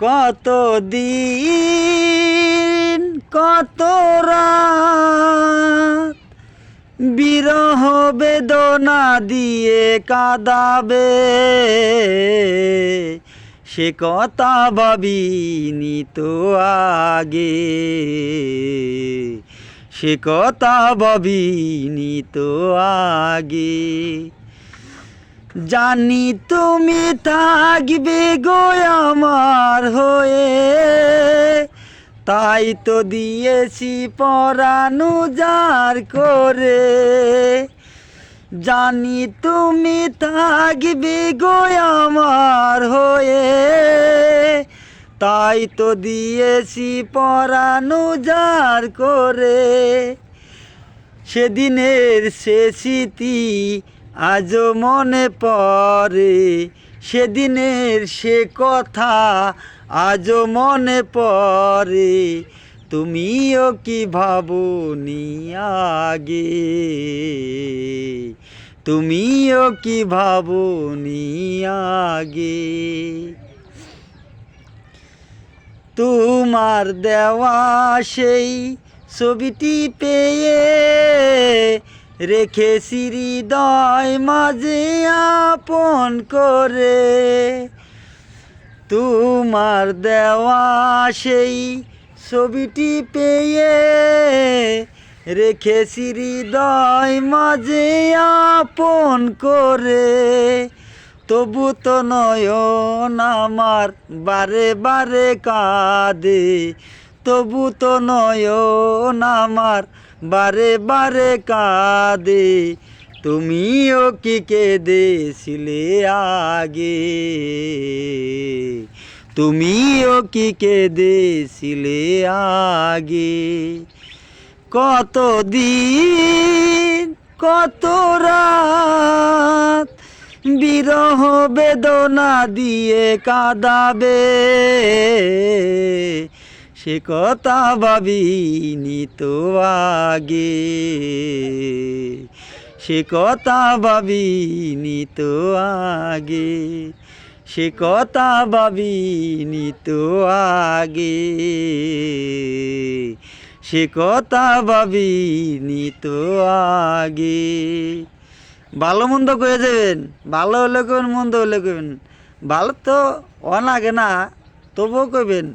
কত দিন কত রাত বিরহ বেদনা দিয়ে কাঁদাবে, সে কথা ভাবিনি তো আগে, সে কথা ভাবিনি তো আগে। জানি তুমি থাকবে গো আমার হয়ে, তাই তো দিয়েছি পরাণ উজাড় করে। জানি তুমি থাকবে গো আমার হয়ে, তাই তো দিয়েছি পরাণ উজাড় করে। সেদিনের সে স্মৃতি আজও মনে পড়ে, সেদিনের সে কথা আজও মনে পড়ে। তুমিও কি ভাবনি আগে, তুমিও কি ভাবনি আগে। তোমার দেওয়া সেই ছবিটি পেয়ে রেখেছি হৃদয় মাঝে আপন করে। তোমার দেওয়া সেই ছবিটি পেয়ে রেখেছি হৃদয় মাঝে আপন করে। তবু তো নয়ন আমার বারে বারে কাঁদে, তবু তো নয়ন আমার বারে বারে কাঁদে। তুমিও কি কেঁদেছিলে আগে, তুমিও কি কেঁদেছিলে আগে। কত দিন কত রাত বিরহ বেদনা দিয়ে কাঁদাবে, সে কথা ভাবিনি তো আগে, সে কথা ভাবিনি তো আগে, সে কথা ভাবিনি তো আগে, সে কথা ভাবিনি তো আগে। ভালো মন্দ করে যাবেন, ভালো হলে কবেন মন্দ হলে কবেন। ভালো তো অনাগে না, তবুও কবেন